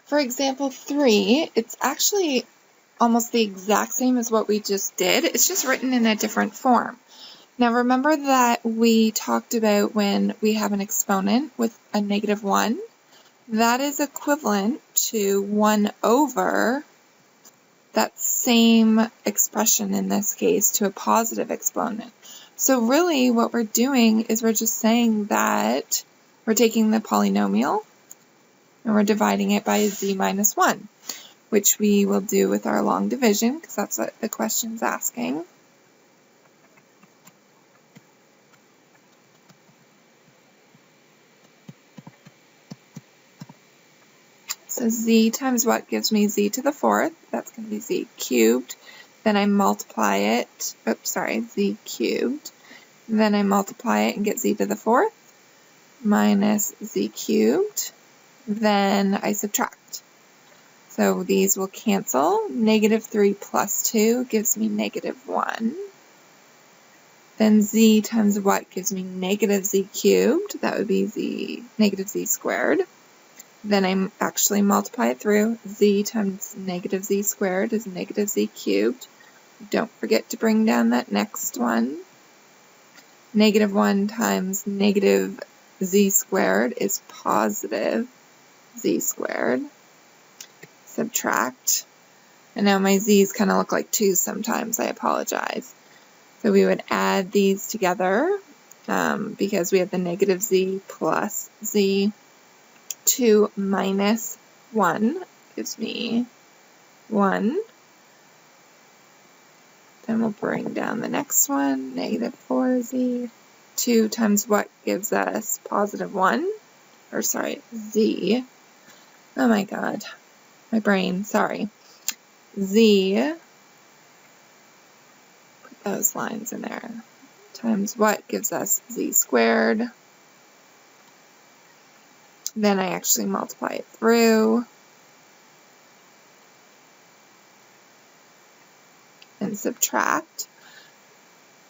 For example 3, it's actually almost the exact same as what we just did. It's just written in a different form. Now remember that we talked about when we have an exponent with a -1, that is equivalent to 1 over that same expression in this case to a positive exponent. So really what we're doing is we're just saying that we're taking the polynomial and we're dividing it by z minus 1, which we will do with our long division because that's what the question's asking. So z times what gives me z to the 4th? That's going to be z cubed. Then I multiply it, z cubed. Then I multiply it and get z to the 4th minus z cubed. Then I subtract. So these will cancel. -3 plus 2 gives me -1. Then z times what gives me -z cubed? That would be negative z squared. Then I actually multiply it through. Z times -z squared is -z cubed. Don't forget to bring down that next one. -1 times -z squared is positive z squared. Subtract. And now my z's kind of look like 2s sometimes. I apologize. So we would add these together because we have the -z plus z. 2 minus 1 gives me 1. Then we'll bring down the next one, -4z. 2 times what gives us positive 1? Or sorry, z. Oh my god. My brain, sorry. Z. Put those lines in there. Times what gives us z squared. Then I actually multiply it through and subtract.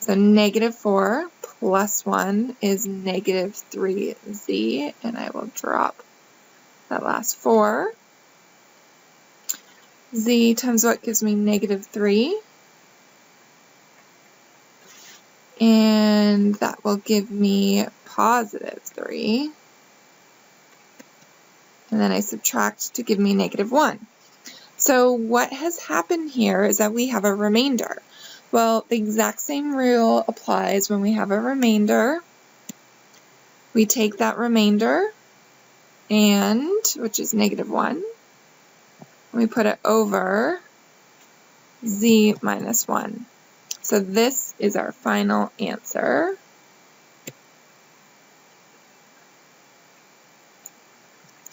So -4 plus 1 is -3z, and I will drop that last 4. Z times what gives me -3, and that will give me positive 3. And then I subtract to give me -1. So what has happened here is that we have a remainder. Well, the exact same rule applies when we have a remainder. We take that remainder, which is -1, and we put it over z minus 1. So this is our final answer.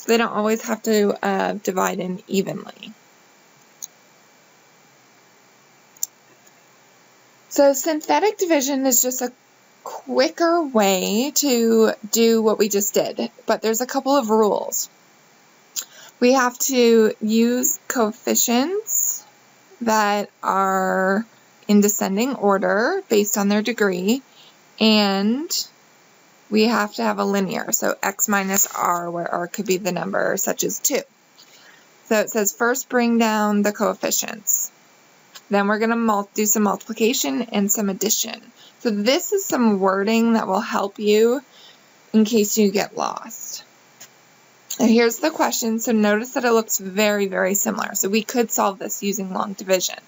They don't always have to divide in evenly. So synthetic division is just a quicker way to do what we just did, but there's a couple of rules. We have to use coefficients that are in descending order based on their degree, and we have to have a linear, so x minus r, where r could be the number, such as 2. So it says first bring down the coefficients. Then we're going to do some multiplication and some addition. So this is some wording that will help you in case you get lost. Now here's the question. So notice that it looks very, very similar. So we could solve this using long division,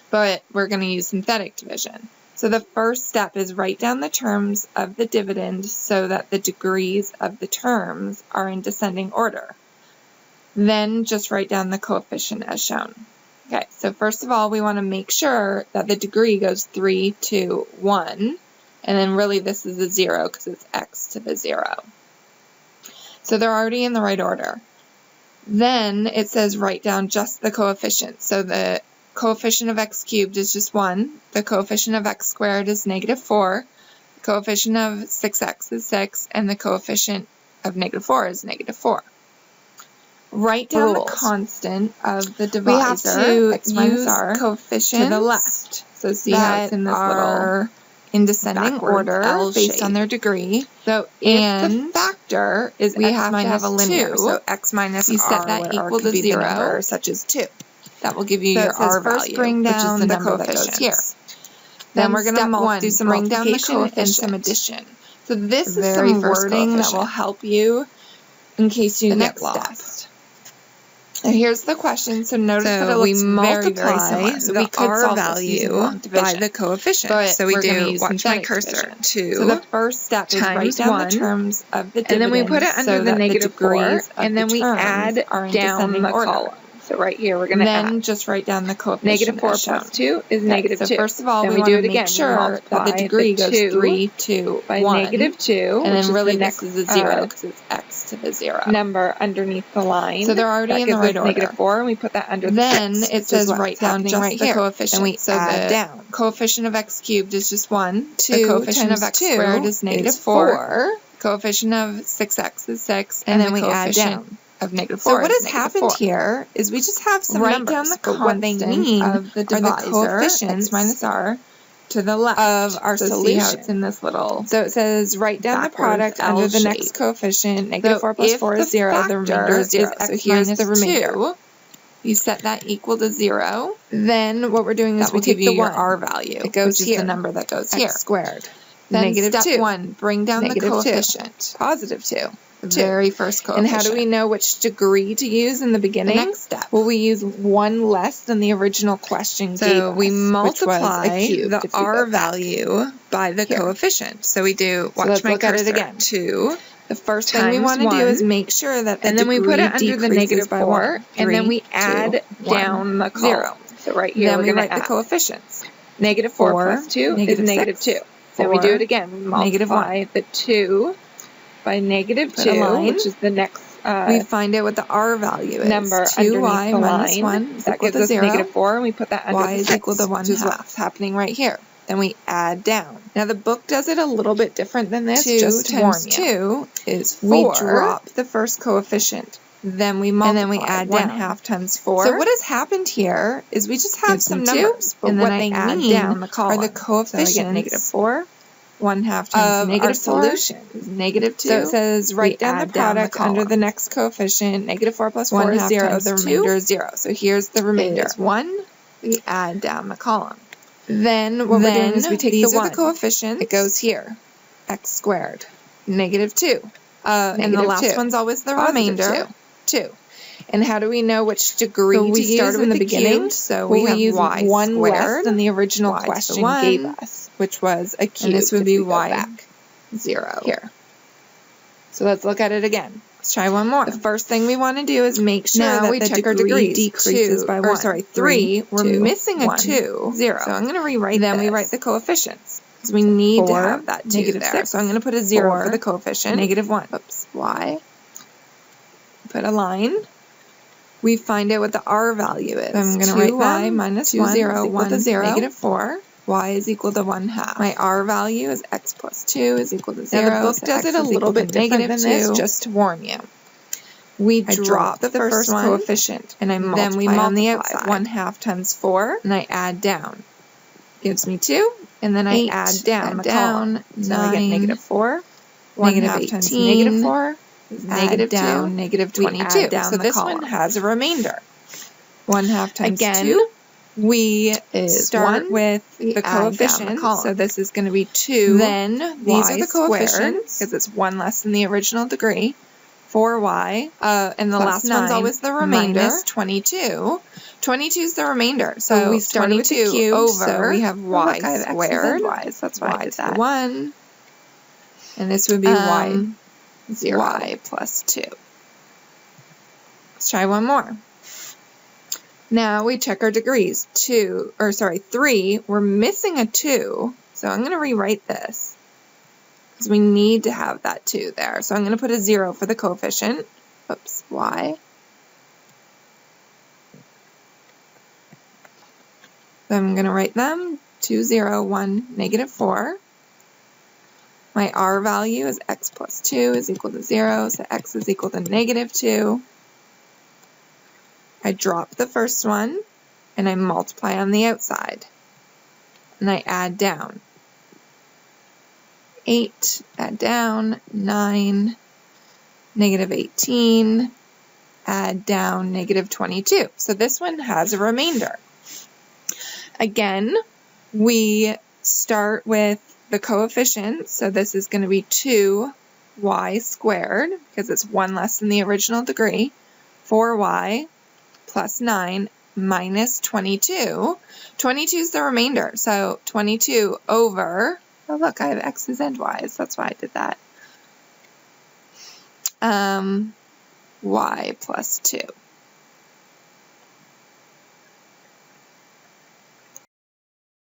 but we're going to use synthetic division. So the first step is write down the terms of the dividend so that the degrees of the terms are in descending order. Then just write down the coefficient as shown. Okay, so first of all, we want to make sure that the degree goes 3, 2, 1, and then really this is a 0 because it's x to the 0. So they're already in the right order. Then it says write down just the coefficients. So the coefficient of x cubed is just 1, the coefficient of x squared is -4, the coefficient of 6x is 6, and the coefficient of -4 is -4. Write down the constant of the divisor, we have to x minus use r, coefficients to the left. So see how it's in this little in descending order based on their degree. So and if the factor is we x have to minus have a linear. 2. So x minus You set r, that where r equal could to be the 0. number such as 2. That will give you So your it says r first value, bring which is down the the number that goes here. coefficients. Then we're going step to one, do some bring down the multiplication and some coefficient. addition. So this The is very some first wording that will coefficient. help you in case you The get next lost. Now here's the question. So notice that it So we looks very, very multiply similar. So the we could r solve this using value long by division. the coefficient. But So we we're gonna do, use watch my synthetic cursor, division. 2 So the first step is write times down 1, the terms of the dividends, and then we put it under so the that negative 4, degrees of and then the we terms add are in down descending the order. column. So right here we're going to Then add. just write down the coefficient Negative 4 as shown. plus 2 is Okay, negative so 2. first of all, then we we want do to it make again. sure that the degree goes 2 3 to by 1. negative 2, And which then really is the this next is a 0 because it's x to the 0. number underneath the line. So they're already that in the gives right us order. negative 4, and we put that under Then the 6, it says what's write down happening just right the here. coefficient. And we so add the down. coefficient of x cubed is just 1. 2 The coefficient of times x 2 squared is negative is 4. Coefficient of 6x is 6. And then the we add coefficient down. of negative 4 So what is has negative happened 4. here is we just have some Write numbers, down the but what they constant mean of the are divisor, the coefficients x minus r, to the left of our so solution. See how it's in this little So it says write down the backwards product L under the shape. next coefficient. Negative So 4 plus if 4 is 0. The remainder is 0. x So here's the minus remainder. 2. You set that equal to 0. Then what we're doing is That we will take give you the your 1. r value, It goes which here. is the number that goes X here. squared. Then Negative step 2. 1, bring down the Negative 2. coefficient. Positive 2. The very first coefficient. And how do we know which degree to use in the beginning? The next step. Well, we use 1 less than the original question gave us. So we multiply the r value by the coefficient. So we do, watch my cursor, again. 2. The first thing we want to do is make sure that the and then we put it degree under the negative by 4, 1. and then we 3, add 2, 1, down the 0. column. So right here Then we're we going write to the coefficients. Negative 4 4 plus 2 negative is negative 6, 2. Then we do 4, it again. We negative multiply the 2 by negative Put a 2, line. which is the next We find out what the r value is. number 2y underneath the minus line. 1 is That equal gives to us 0. negative 4, and we put that under Y the is 6, equal to 1 which is half. what's happening right here. Then we add down. Now the book does it a little bit different than this. 2 just to warn times you. 2 is 4. We drop the first coefficient. Then we multiply. And then we add 1 down. half times 4. So what has happened here is we just have Gives some them 2, numbers, but and what then they I add mean down the column. are the So I coefficients get negative 4. 1 half times of negative our 4 solution. is negative 2. So it says write down the add down the product under column. the next coefficient. Negative 4 plus 4 1 is half 0. times The 2 remainder is 0. So here's the remainder. is 1. We add down the column. Then what we're doing is we take these the are 1. the coefficients. It goes here. X squared. Negative 2. And the Negative last 2. one's always the Positive remainder. 2. And how do we know which degree So we to use started in with the the beginning? cubed, so Well, we have use y 1 less squared, than the original y to the question 1, gave us, which was a cube. and this would if be we go y back 0. here. So let's look at it again. Let's try one more. The first thing we want to do is make sure Now that we the check our degree degrees. decreases by 1. 3. We're 2, missing a 1, 2. 0. So I'm going to rewrite Then we this. write the coefficients. Because we need to 4, have that 2 negative there. 6, So I'm going to put a 0 4, for the coefficient. negative 1. Oops. Y. Put a line. We find out what the r value is. So I'm going to write y them. minus 2, 1 0, is equal 1, to 0. negative 4. Y is equal to 1 half. My r value is x plus 2 is equal to 0. Now the book so does x it a is little equal to bit different than negative 2. this, just to warn you. We drop the first one, coefficient, and I multiply then we on the multiply. outside. 1 half times 4, and I add down. Gives me 2, and then 8, I add down the down, column. So I get 9, negative 4. 1 negative half times 18, negative 4 is negative 2. down, Negative we 22. add down So the this column. one has a remainder. 1 half times Again, 2. We is start 1. with We the add down the coefficient, column. so this is going to be 2. Then these are the coefficients, squared, because it's 1 less than the original degree. 4y, and the plus last 9 one's always the remainder. minus 22. 22 is the remainder. So So we started with the 22 cube, over, so we have y look, I have x's squared. and y's, that's why I did that. 1. And this would be y 0. y plus 2. Let's try one more. Now we check our degrees. 3, we're missing a 2, so I'm going to rewrite this because we need to have that 2 there. So I'm going to put a 0 for the coefficient. Oops, y. So I'm going to write them 2, 0, 1, negative 4. My r value is x plus 2 is equal to 0, so x is equal to negative 2. I drop the first one, and I multiply on the outside. And I add down. 8, add down, 9, negative 18, add down negative 22. So this one has a remainder. Again, we start with the coefficients. So this is going to be 2y squared, because it's 1 less than the original degree, 4y plus 9 minus 22. 22 is the remainder. So 22 over, oh look, I have x's and y's. That's why I did that. Y plus 2.